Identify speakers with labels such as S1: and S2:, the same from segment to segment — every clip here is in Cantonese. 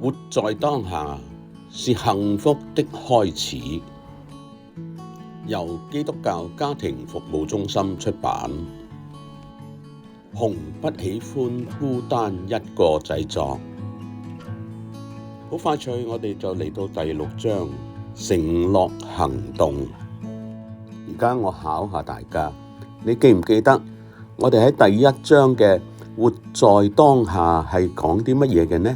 S1: 活在當下是幸福的開始，由基督教家庭服務中心出版，紅不喜歡孤單一個製作。好快脆，我哋就嚟到第6章承諾行動。而家我考下大家，你記唔記得我哋喺第1章嘅活在當下係講啲乜嘢嘅呢？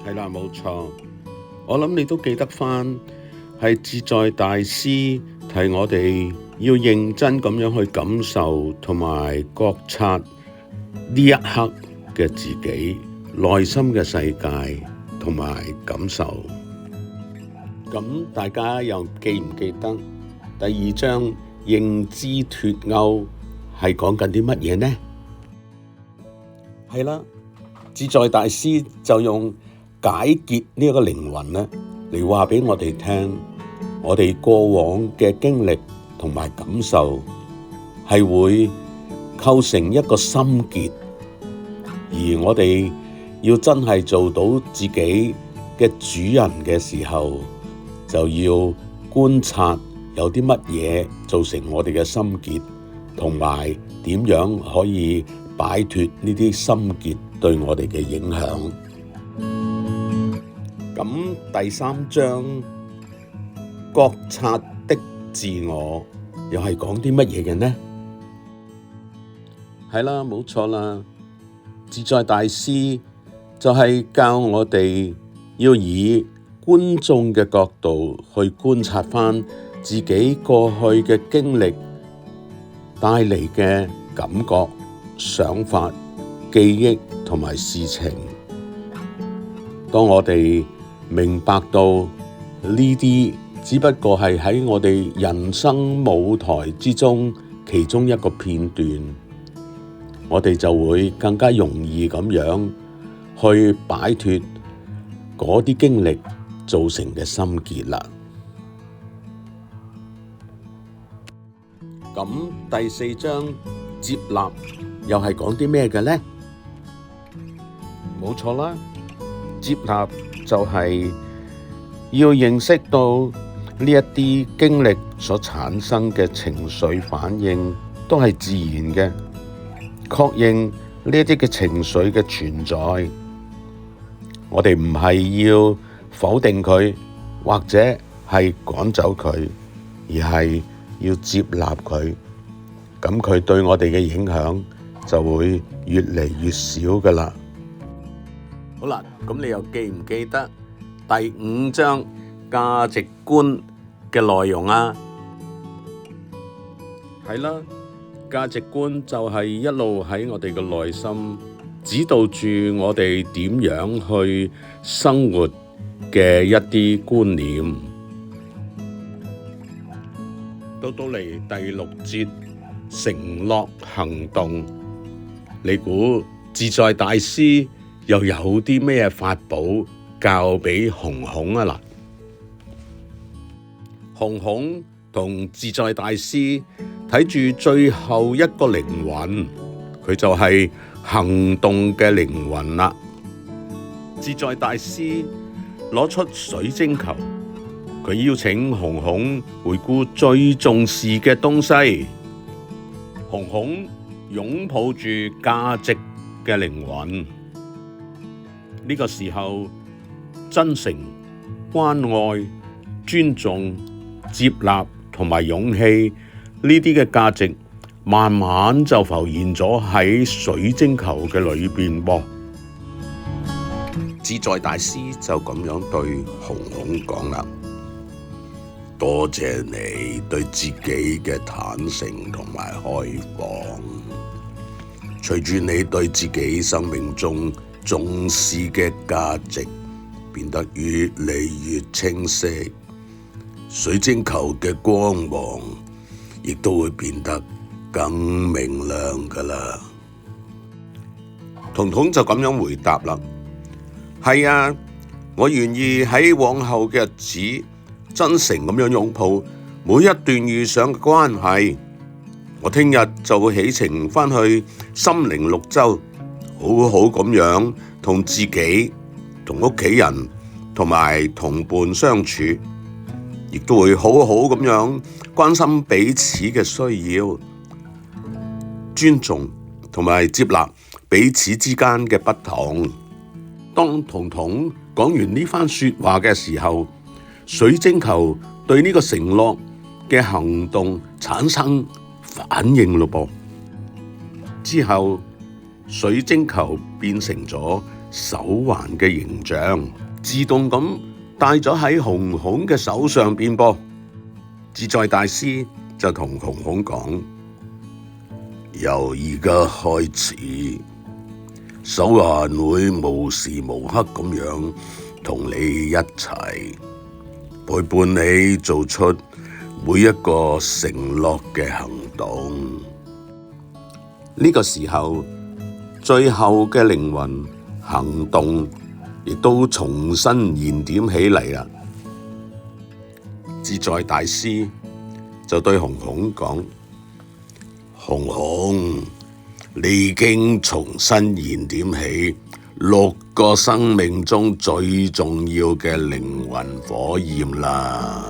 S1: 係啦，冇錯，我諗你都記得返，係自在大師提我哋要認真咁樣去感受同埋覺察呢一刻嘅自己內心嘅世界同埋感受。咁大家又記唔記得第2章認知脫鈎係講緊啲乜嘢呢？係啦，自在大師就用解結呢一個靈魂咧嚟話俾我哋聽，我哋過往嘅經歷同埋感受係會構成一個心結，而我哋要真係做到自己嘅主人嘅時候，就要觀察有啲乜嘢造成我哋嘅心結，同埋點樣可以擺脫呢啲心結對我哋嘅影響。咁第3章覺察的自我又係講啲乜嘢嘅呢？係啦，冇錯啦，自在大師就係教我哋要以觀眾嘅角度去觀察返自己過去嘅經歷帶嚟嘅感覺、想法、記憶同埋事情。當我哋明白到呢啲只不過係喺我哋人生舞台之中其中一個片段，我哋就會更加容易咁樣去擺脫嗰啲經歷造成嘅心結啦。咁第4章接納又係講啲咩嘅呢？冇錯啦，接納就係要認識到呢一啲經歷所產生嘅情緒反應都係自然嘅，確認呢一啲嘅情緒嘅存在。我哋唔係要否定佢，或者係趕走佢，而係要接納佢。咁佢對我哋嘅影響就會越嚟越少㗎喇。好啦，咁你又記唔記得第5章價值觀嘅內容啊？係啦，價值觀就係一路喺我哋嘅內心指導住我哋點樣去生活嘅一啲觀念。到嚟第6節承諾行動，你估自在大師又有啲咩法寶教俾紅紅啊？嗱，紅紅同自在大師睇住最後一個靈魂，佢就係行動嘅靈魂啦。自在大師攞出水晶球，佢邀請紅紅回顧最重視嘅東西。紅紅擁抱住價值嘅靈魂，呢個時候真誠、關愛、尊重、接納同埋勇氣呢啲嘅價值，慢慢就浮現咗喺水晶球嘅裏邊噃。自在大師就咁樣對紅紅講啦：多謝你對自己嘅坦誠同埋開放，隨住你對自己生命中重視嘅價值變得越嚟越清晰，水晶球嘅光芒亦都會變得更明亮㗎喇。彤彤就咁樣回答啦：係啊，我願意喺往後嘅日子真誠咁樣擁抱每一段遇上嘅關係。我聽日就會起程返去心靈綠洲，好好咁樣同自己、同屋企人同埋同伴相處，亦都會好好咁樣關心彼此嘅需要，尊重同埋接納彼此之間嘅不同。當彤彤講完呢番說話嘅時候，水晶球對呢個承諾嘅行動產生反應咯噃。之後水晶球變成咗手環嘅形象，自動咁戴咗喺紅紅嘅手上邊噃。自在大師就同紅紅講：由而家開始，手環會無時無刻咁樣同你一齊，陪伴你做出每一個承諾嘅行動。呢個時候，最後嘅靈魂行動亦都重新燃點起嚟啦。自在大師就對紅紅講：紅紅，你已經重新燃點起6個生命中最重要嘅靈魂火焰啦。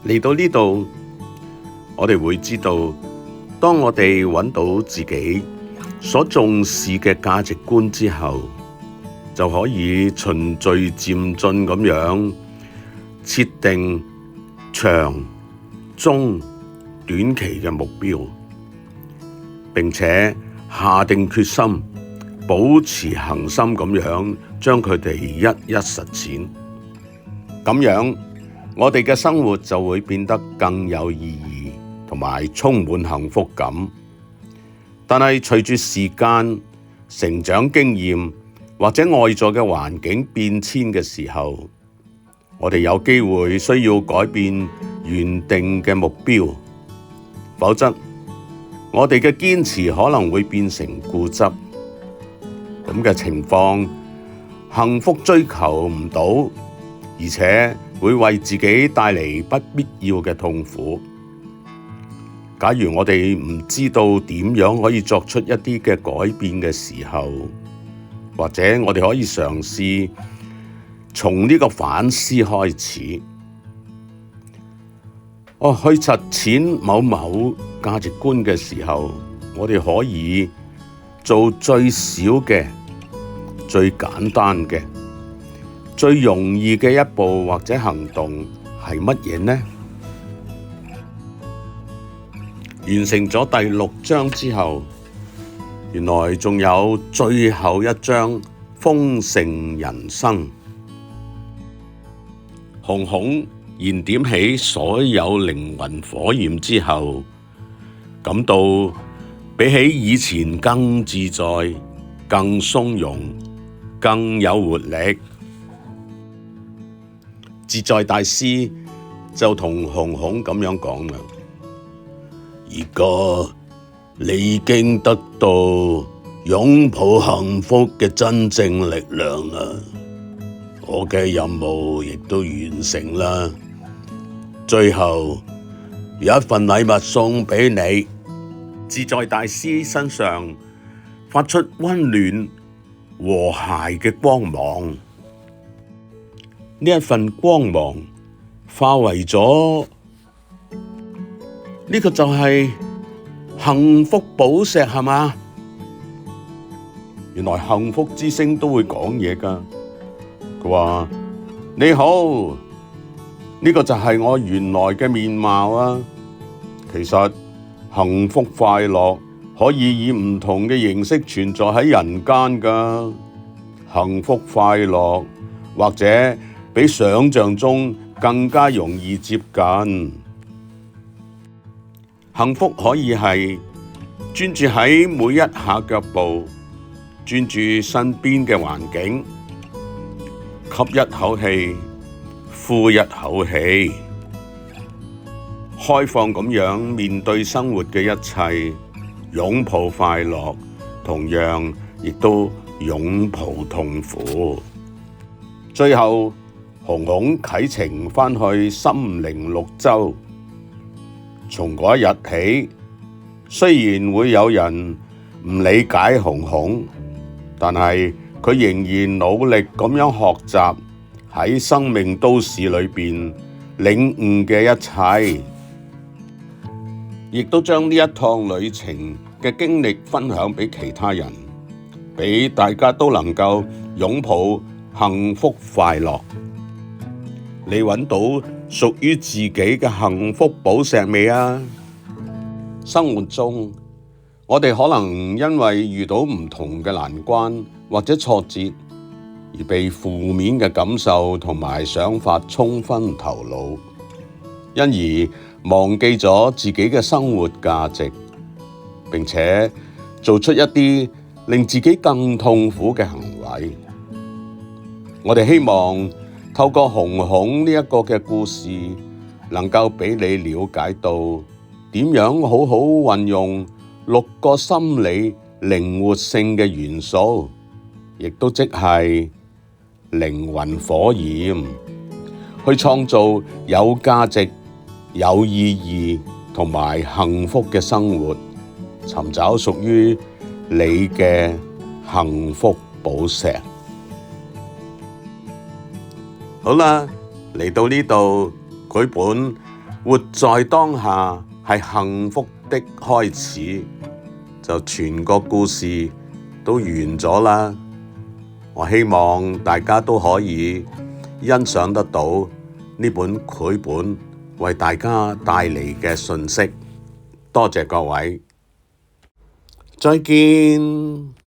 S1: 嚟到呢度，我哋會知道，當我哋揾到自己所重視嘅價值觀之後，就可以循序漸進咁樣設定長、中、短期嘅目標，並且下定決心，保持恆心咁樣將佢哋一一實踐。咁樣，我哋嘅生活就會變得更有意義，同埋充滿幸福感。但係隨住時間、成長經驗或者外在嘅環境變遷嘅時候，我哋有機會需要改變原定嘅目標，否則我哋嘅堅持可能會變成固執。咁嘅情況，幸福追求唔到，而且會為自己帶嚟不必要嘅痛苦。假如我哋唔知道點樣可以作出一啲嘅改變嘅時候，或者我哋可以嘗試從呢個反思開始，去實踐某某價值觀嘅時候，我哋可以做最少嘅、最簡單嘅、最容易嘅一步或者行動係乜嘢呢？完成咗第6章之後，原來仲有最後一章豐盛人生。紅紅燃點起所有靈魂火焰之後，感到比起以前更自在、更鬆容、更有活力。自在大師就同紅紅咁樣講啦：而家你已經得到擁抱幸福嘅真正力量啦，我嘅任務亦都完成啦。最後有一份禮物送俾你。自在大師身上發出溫暖和諧嘅光芒，呢一份光芒化為咗呢個就係幸福寶石，係嘛？原來幸福之星都會講嘢㗎。佢話：你好，呢個就係我原來嘅面貌啊。其實幸福快樂可以以唔同嘅形式存在喺人間㗎。幸福快樂或者比想象中更加容易接近。幸福可以係專注喺每一下腳步，專注身邊嘅環境，吸一口氣，呼一口氣，開放咁樣面對生活嘅一切，擁抱快樂，同樣亦都擁抱痛苦。最後，紅紅啟程返去心靈綠洲。從嗰一日起，雖然會有人唔理解熊熊，但係佢仍然努力咁樣學習喺生命都市裏邊領悟嘅一切，亦都將呢一趟旅程嘅經歷分享俾其他人，俾大家都能夠擁抱幸福快樂。你揾到屬於自己嘅幸福寶石未啊？生活中，我哋可能因為遇到唔同嘅難關或者挫折，而被負面嘅感受同埋想法沖昏頭腦，因而忘記咗自己嘅生活價值，並且做出一啲令自己更痛苦嘅行為。我哋希望透過熊熊呢一個嘅故事，能夠俾你了解到點樣好好運用6個心理靈活性嘅元素，亦都即係靈魂火焰，去創造有價值、有意義同埋幸福嘅生活，尋找屬於你嘅幸福寶石。好啦，嚟到呢度，佢本活在當下係幸福的開始，就全個故事都完咗啦。我希望大家都可以欣賞得到呢本繪本為大家帶嚟嘅訊息。多謝各位，再見。